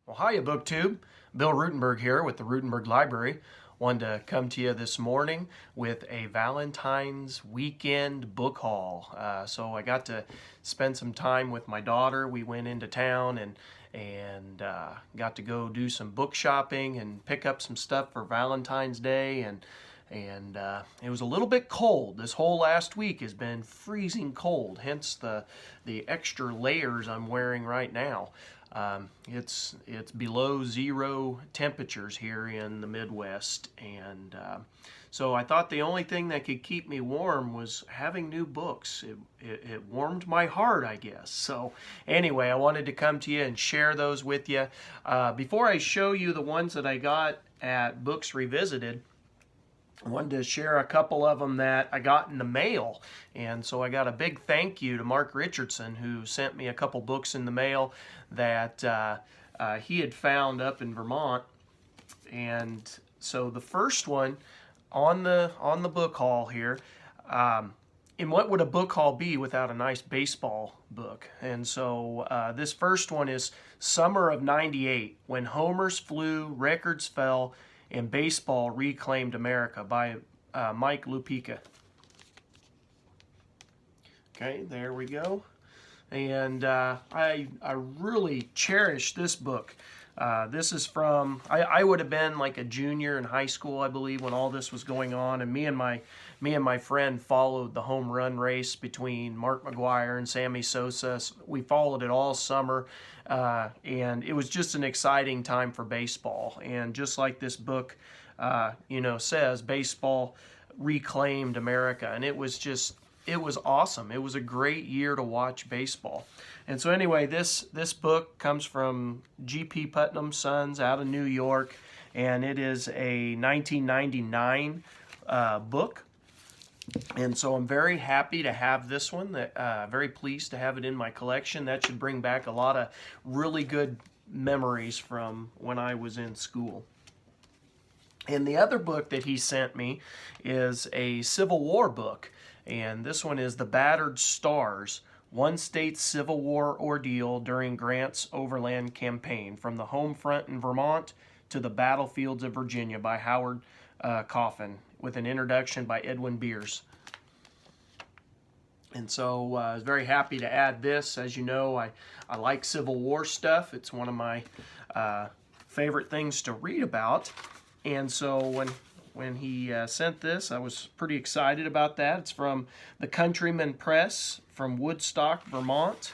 Well, hiya, BookTube. Bill Ruttenberg here with the Ruttenberg Library. Wanted to come to you this morning with a Valentine's weekend book haul. So I got to spend some time with my daughter. We went into town and got to go do some book shopping and pick up some stuff for Valentine's Day. And it was a little bit cold. This whole last week has been freezing cold, hence the extra layers I'm wearing right now. It's below zero temperatures here in the Midwest, and so I thought the only thing that could keep me warm was having new books. It warmed my heart, I guess. So anyway, I wanted to come to you and share those with you. Before I show you the ones that I got at Books Revisited, I wanted to share a couple of them that I got in the mail. And so I got a big thank you to Mark Richardson, who sent me a couple books in the mail that he had found up in Vermont. And so the first one on the book haul here, and what would a book haul be without a nice baseball book? And so this first one is Summer of '98, When Homers Flew, Records Fell, and Baseball Reclaimed America by Mike Lupica. Okay, there we go. And I really cherish this book. This is from, I would have been like a junior in high school, I believe, when all this was going on, and me and my friend followed the home run race between Mark McGwire and Sammy Sosa. We followed it all summer, and it was just an exciting time for baseball. And just like this book, says, baseball reclaimed America, and it was awesome. It was a great year to watch baseball. And so anyway, this book comes from G.P. Putnam's Sons out of New York, and it is a 1999 book. And so I'm very happy to have this one, very pleased to have it in my collection. That should bring back a lot of really good memories from when I was in school. And the other book that he sent me is a Civil War book. And this one is The Battered Stars, One State's Civil War Ordeal During Grant's Overland Campaign, From the Home Front in Vermont to the Battlefields of Virginia by Howard Coffin, with an introduction by Edwin Beers. And so I was very happy to add this. As you know, I like Civil War stuff. It's one of my favorite things to read about. And so when he sent this, I was pretty excited about that. It's from the Countryman Press from Woodstock, Vermont.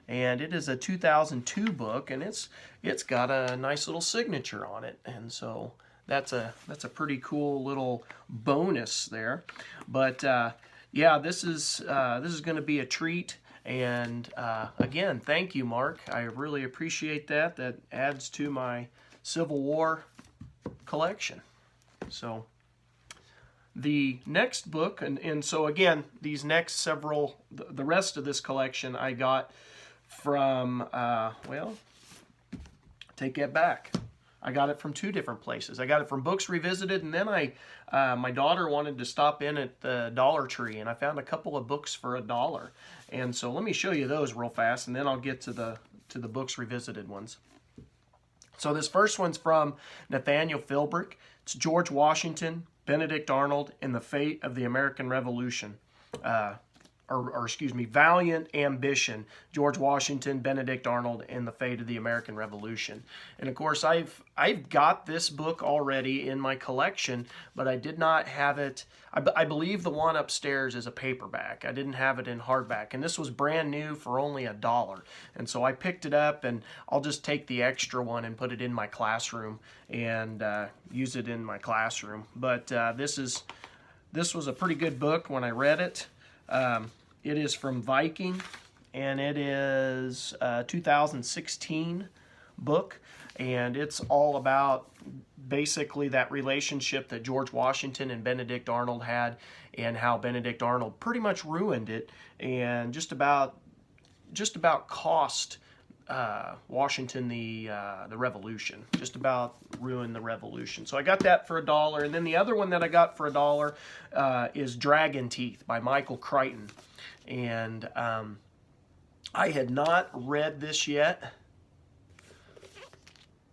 And it is a 2002 book, and it's got a nice little signature on it. And so that's a pretty cool little bonus there. But yeah, this is going to be a treat. And again, thank you, Mark. I really appreciate that. That adds to my Civil War collection. So the next book, and so again, these next several, the rest of this collection I got from, well, take that back. I got it from two different places. I got it from Books Revisited, and then my daughter wanted to stop in at the Dollar Tree, and I found a couple of books for $1. And so let me show you those real fast, and then I'll get to the Books Revisited ones. So this first one's from Nathaniel Philbrick. It's George Washington, Benedict Arnold, and the Fate of the American Revolution. Excuse me, Valiant Ambition, George Washington, Benedict Arnold, and the Fate of the American Revolution. And of course, I've got this book already in my collection, but I did not have it. I believe the one upstairs is a paperback. I didn't have it in hardback, and this was brand new for only $1. And so I picked it up, and I'll just take the extra one and put it in my classroom and use it in my classroom. But this was a pretty good book when I read it. It is from Viking, and it is a 2016 book, and it's all about basically that relationship that George Washington and Benedict Arnold had, and how Benedict Arnold pretty much ruined it, and just about cost Washington the revolution, just about ruined the revolution. So I got that for $1, and then the other one that I got for $1 is Dragon Teeth by Michael Crichton. And I had not read this yet,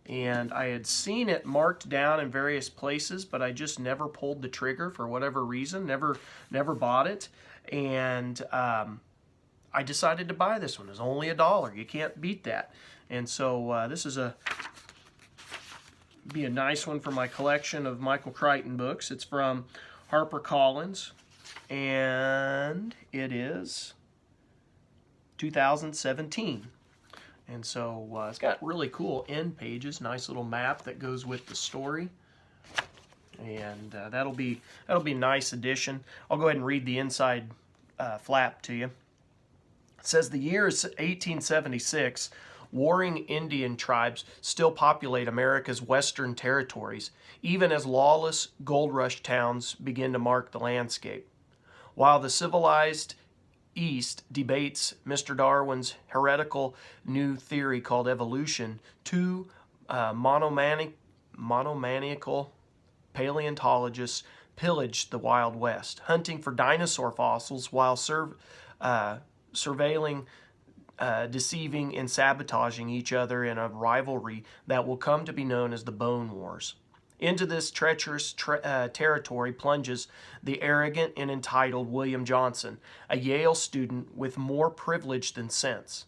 and I had seen it marked down in various places, but I just never pulled the trigger for whatever reason, never bought it, and I decided to buy this one. It was only $1. You can't beat that. And so this is be a nice one for my collection of Michael Crichton books. It's from HarperCollins, and it is 2017. And so it's got really cool end pages, nice little map that goes with the story, and that'll be a nice addition. I'll go ahead and read the inside flap to you. It says the year is 1876. Warring Indian tribes still populate America's western territories, even as lawless gold rush towns begin to mark the landscape. While the civilized East debates Mr. Darwin's heretical new theory called evolution, two monomaniacal paleontologists pillaged the Wild West, hunting for dinosaur fossils while surveilling, deceiving, and sabotaging each other in a rivalry that will come to be known as the Bone Wars. Into this treacherous territory plunges the arrogant and entitled William Johnson, a Yale student with more privilege than sense.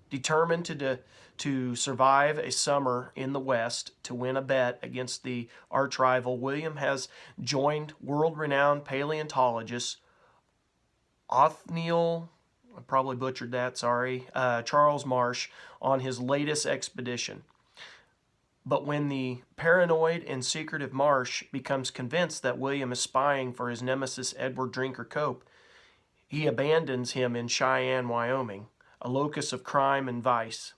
Determined to survive a summer in the West to win a bet against the arch-rival, William has joined world-renowned paleontologist Nathaniel, I probably butchered that, sorry, Charles Marsh on his latest expedition. But when the paranoid and secretive Marsh becomes convinced that William is spying for his nemesis Edward Drinker Cope, he abandons him in Cheyenne, Wyoming, a locus of crime and vice.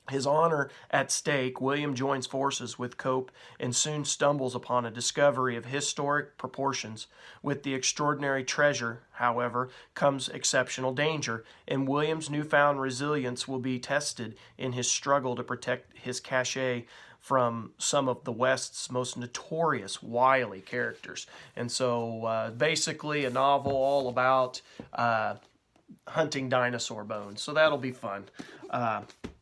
His honor at stake, William joins forces with Cope and soon stumbles upon a discovery of historic proportions. With the extraordinary treasure, however, comes exceptional danger, and William's newfound resilience will be tested in his struggle to protect his cachet from some of the West's most notorious wily characters. And so basically a novel all about hunting dinosaur bones. So that'll be fun.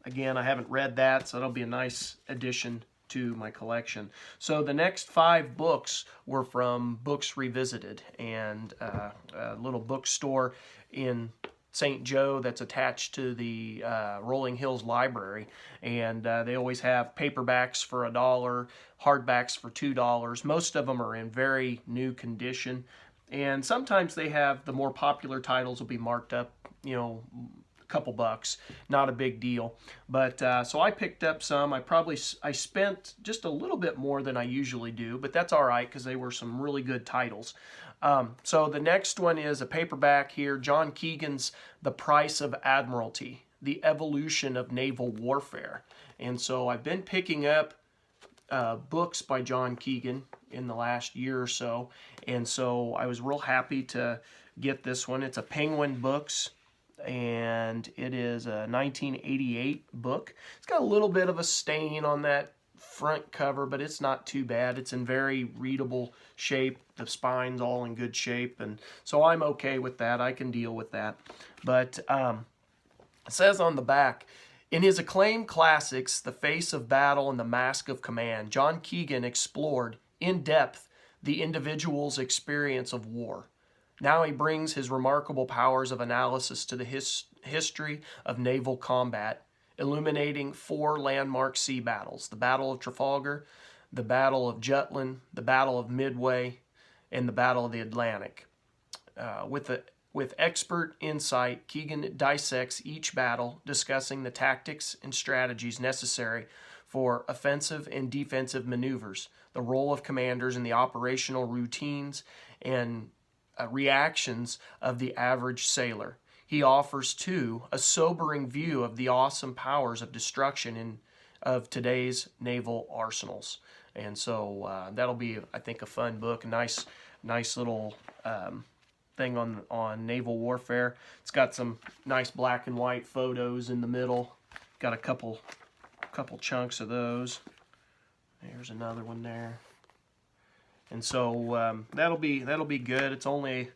Again, I haven't read that, so that'll be a nice addition to my collection. So the next 5 books were from Books Revisited, and a little bookstore in St. Joe that's attached to the Rolling Hills Library, and they always have paperbacks for $1, hardbacks for $2. Most of them are in very new condition, and sometimes they have the more popular titles will be marked up, you know, couple bucks, not a big deal. But so I picked up some. I spent just a little bit more than I usually do, but that's all right because they were some really good titles. So the next one is a paperback here, John Keegan's The Price of Admiralty, The Evolution of Naval Warfare. And so I've been picking up books by John Keegan in the last year or so, and so I was real happy to get this one. It's a Penguin Books, and it is a 1988 book. It's got a little bit of a stain on that front cover, but it's not too bad. It's in very readable shape. The spine's all in good shape, and so I'm okay with that. I can deal with that. But it says on the back, in his acclaimed classics, The Face of Battle and The Mask of Command, John Keegan explored in depth the individual's experience of war. Now he brings his remarkable powers of analysis to the history of naval combat, illuminating 4 landmark sea battles: the Battle of Trafalgar, the Battle of Jutland, the Battle of Midway, and the Battle of the Atlantic. With expert insight, Keegan dissects each battle, discussing the tactics and strategies necessary for offensive and defensive maneuvers, the role of commanders in the operational routines, and reactions of the average sailor. He offers, too, a sobering view of the awesome powers of destruction of today's naval arsenals. And so that'll be, I think, a fun book, a nice little thing on naval warfare. It's got some nice black and white photos in the middle. Got a couple chunks of those. There's another one there. And so that'll be good. It's only,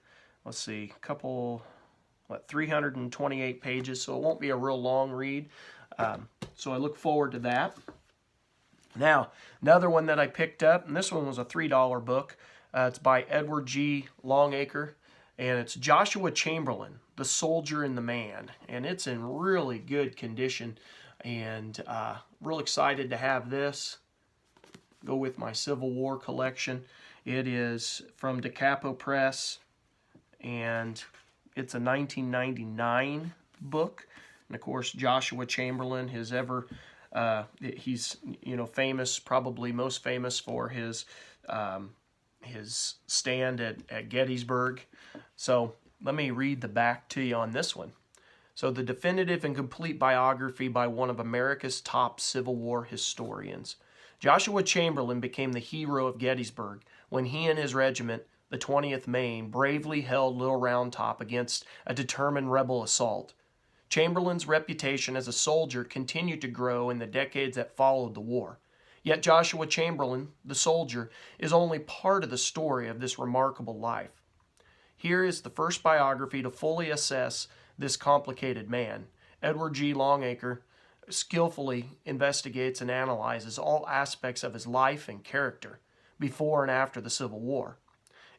let's see, 328 pages, so it won't be a real long read. So I look forward to that. Now, another one that I picked up, and this one was a $3 book. It's by Edward G. Longacre, and it's Joshua Chamberlain, The Soldier and the Man. And it's in really good condition, and real excited to have this go with my Civil War collection. It is from Da Capo Press, and it's a 1999 book. And of course, Joshua Chamberlain, he's famous, probably most famous for his stand at Gettysburg. So let me read the back to you on this one. So, the definitive and complete biography by one of America's top Civil War historians. Joshua Chamberlain became the hero of Gettysburg when he and his regiment, the 20th Maine, bravely held Little Round Top against a determined rebel assault. Chamberlain's reputation as a soldier continued to grow in the decades that followed the war. Yet Joshua Chamberlain, the soldier, is only part of the story of this remarkable life. Here is the first biography to fully assess this complicated man. Edward G. Longacre skillfully investigates and analyzes all aspects of his life and character before and after the Civil War.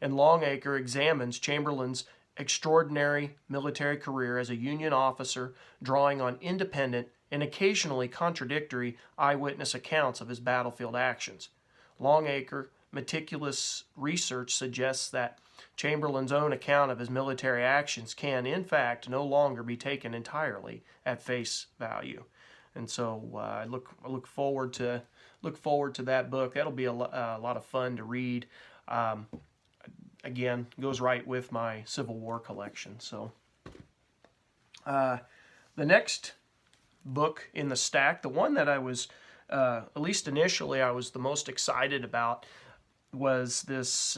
And Longacre examines Chamberlain's extraordinary military career as a Union officer, drawing on independent and occasionally contradictory eyewitness accounts of his battlefield actions. Longacre meticulous research suggests that Chamberlain's own account of his military actions can, in fact, no longer be taken entirely at face value. And so I look forward to that book. That'll be a lot of fun to read. Again, goes right with my Civil War collection. So the next book in the stack, the one that I was, at least initially, I was the most excited about, was this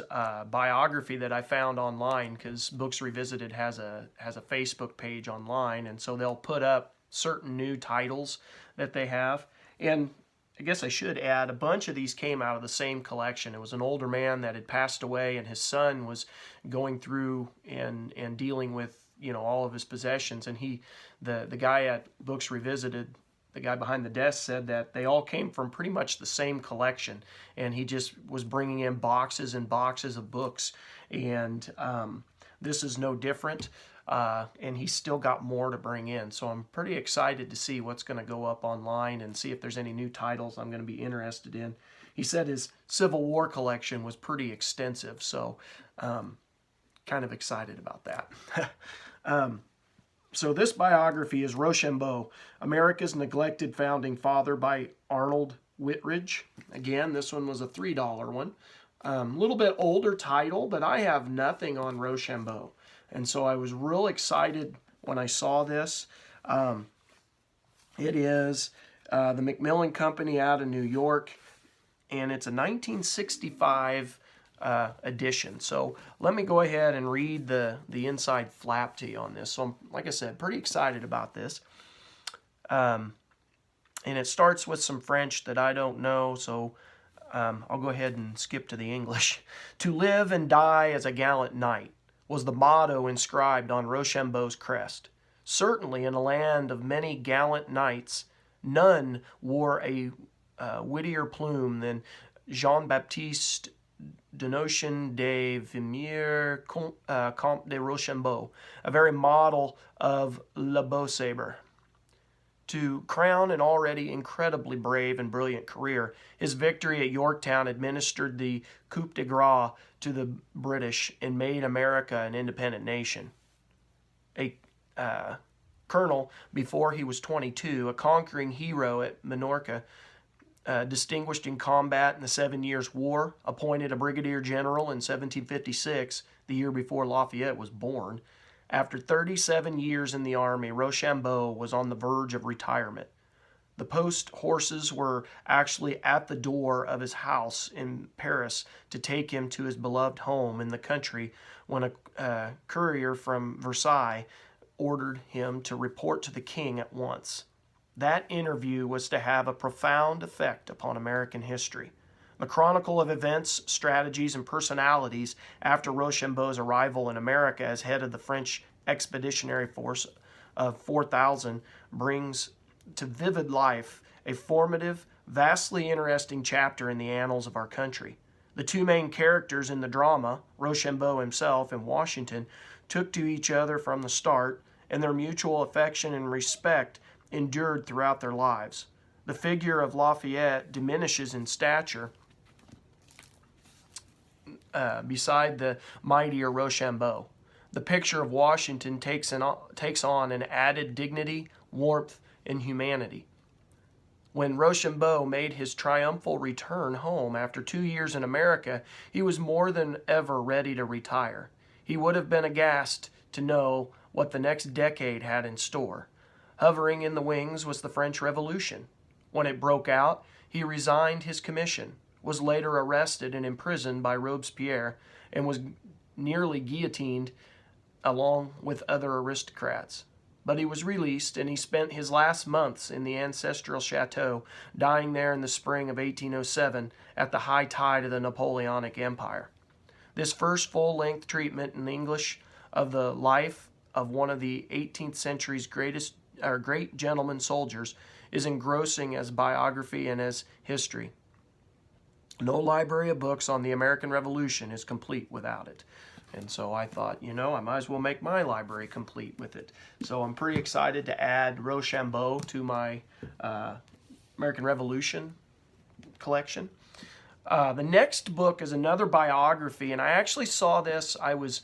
biography that I found online, because Books Revisited has a Facebook page online, and so they'll put up certain new titles that they have. And I guess I should add, a bunch of these came out of the same collection. It was an older man that had passed away, and his son was going through and dealing with all of his possessions. And the guy at Books Revisited, the guy behind the desk, said that they all came from pretty much the same collection, and he just was bringing in boxes and boxes of books. And this is no different, and he's still got more to bring in. So I'm pretty excited to see what's going to go up online and see if there's any new titles I'm going to be interested in. He said his Civil War collection was pretty extensive, so kind of excited about that. So this biography is Rochambeau, America's Neglected Founding Father, by Arnold Whitridge. Again, this one was a $3 one. A little bit older title, but I have nothing on Rochambeau. And so I was real excited when I saw this. It is the Macmillan Company out of New York, and it's a 1965 edition. So let me go ahead and read the inside flap to you on this. So I'm, like I said, pretty excited about this. And it starts with some French that I don't know, so I'll go ahead and skip to the English. To live and die as a gallant knight was the motto inscribed on Rochambeau's crest. Certainly in a land of many gallant knights, none wore a wittier plume than Jean-Baptiste Donatien de Vimier, Comte de Rochambeau, a very model of Le Beau Sabre. To crown an already incredibly brave and brilliant career, his victory at Yorktown administered the coup de grace to the British and made America an independent nation. A colonel before he was 22, a conquering hero at Minorca, distinguished in combat in the 7 Years' War, appointed a brigadier general in 1756, the year before Lafayette was born. After 37 years in the army, Rochambeau was on the verge of retirement. The post horses were actually at the door of his house in Paris to take him to his beloved home in the country when a courier from Versailles ordered him to report to the king at once. That interview was to have a profound effect upon American history. The chronicle of events, strategies, and personalities after Rochambeau's arrival in America as head of the French expeditionary force of 4,000 brings to vivid life a formative, vastly interesting chapter in the annals of our country. The two main characters in the drama, Rochambeau himself and Washington, took to each other from the start, and their mutual affection and respect endured throughout their lives. The figure of Lafayette diminishes in stature beside the mightier Rochambeau. The picture of Washington takes on an added dignity, warmth, and humanity. When Roshambo made his triumphal return home after 2 years in America, he was more than ever ready to retire. He would have been aghast to know what the next decade had in store. Hovering in the wings was the French Revolution. When it broke out, he resigned his commission, was later arrested and imprisoned by Robespierre, and was nearly guillotined along with other aristocrats. But he was released, and he spent his last months in the ancestral chateau, dying there in the spring of 1807 at the high tide of the Napoleonic Empire. This first full-length treatment in English of the life of one of the 18th century's great gentleman soldiers is engrossing as biography and as history. No library of books on the American Revolution is complete without it. And so I thought, I might as well make my library complete with it. So I'm pretty excited to add Rochambeau to my American Revolution collection. The next book is another biography, and I actually saw this. I was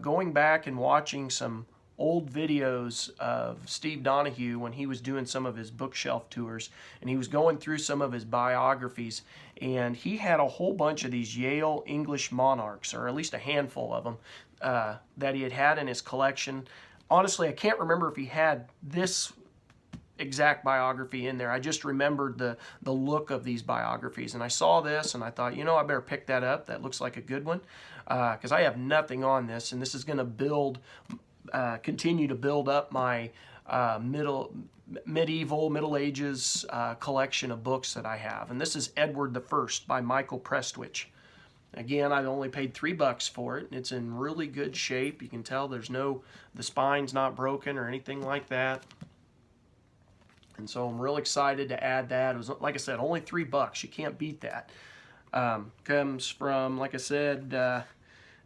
going back and watching some old videos of Steve Donahue when he was doing some of his bookshelf tours, and he was going through some of his biographies, and he had a whole bunch of these Yale English monarchs, or at least a handful of them, that he had in his collection. Honestly, I can't remember if he had this exact biography in there. I just remembered the look of these biographies, and I saw this and I thought, I better pick that up. That looks like a good one, because I have nothing on this, and this is going to continue to build up my medieval, Middle Ages collection of books that I have. And this is Edward I by Michael Prestwich. Again, I only paid $3 for it. It's in really good shape. You can tell the spine's not broken or anything like that. And so I'm real excited to add that. It was, like I said, only $3. You can't beat that. Comes from, like I said,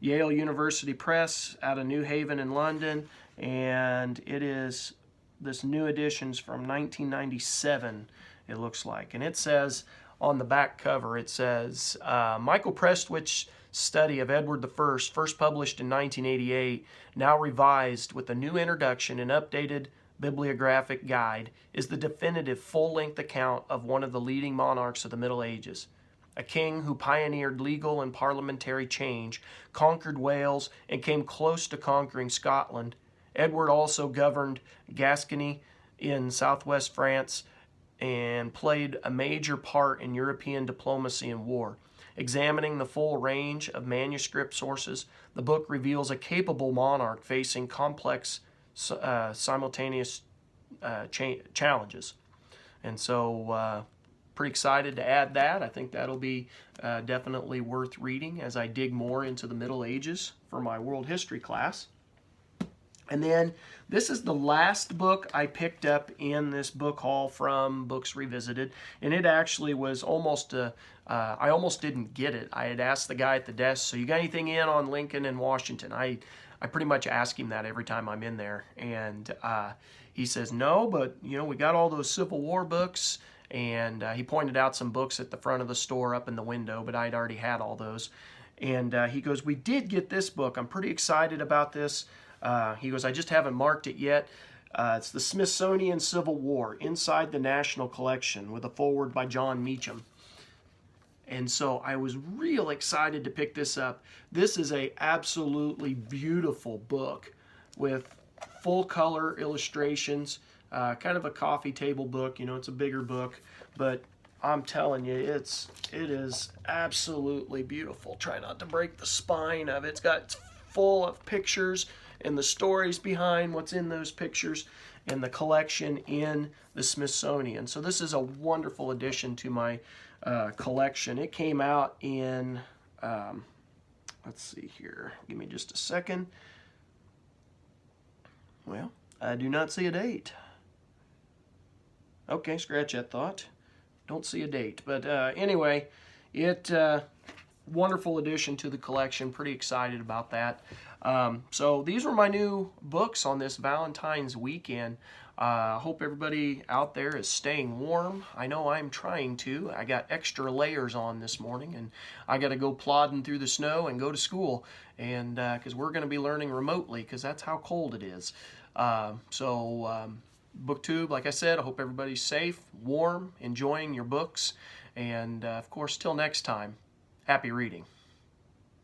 Yale University Press out of New Haven in London, and it is this new edition's from 1997, it looks like. And it says on the back cover, it says, Michael Prestwich's study of Edward I, first published in 1988, now revised with a new introduction and updated bibliographic guide, is the definitive full-length account of one of the leading monarchs of the Middle Ages. A king who pioneered legal and parliamentary change, conquered Wales, and came close to conquering Scotland. Edward also governed Gascony in southwest France and played a major part in European diplomacy and war. Examining the full range of manuscript sources, the book reveals a capable monarch facing complex simultaneous challenges. And so pretty excited to add that. I think that'll be definitely worth reading as I dig more into the Middle Ages for my world history class. And then this is the last book I picked up in this book haul from Books Revisited, and it actually was almost I almost didn't get it. I had asked the guy at the desk, so you got anything in on Lincoln and Washington? I pretty much ask him that every time I'm in there, and he says no, but we got all those Civil War books. And he pointed out some books at the front of the store up in the window, but I'd already had all those. And he goes, we did get this book. I'm pretty excited about this. He goes, I just haven't marked it yet. It's the Smithsonian Civil War, Inside the National Collection, with a foreword by John Meacham. And so I was real excited to pick this up. This is a absolutely beautiful book with full color illustrations. Kind of a coffee table book, it's a bigger book, but I'm telling you, it is absolutely beautiful. Try not to break the spine of it. It's full of pictures and the stories behind what's in those pictures and the collection in the Smithsonian. So this is a wonderful addition to my collection. It came out in, let's see here, give me just a second. Well, I do not see a date. Okay, scratch that thought. Don't see a date. But anyway, wonderful addition to the collection. Pretty excited about that. So these were my new books on this Valentine's weekend. I hope everybody out there is staying warm. I know I'm trying to. I got extra layers on this morning, and I got to go plodding through the snow and go to school, and because we're going to be learning remotely because that's how cold it is. BookTube, like I said, I hope everybody's safe, warm, enjoying your books, and of course, till next time, happy reading.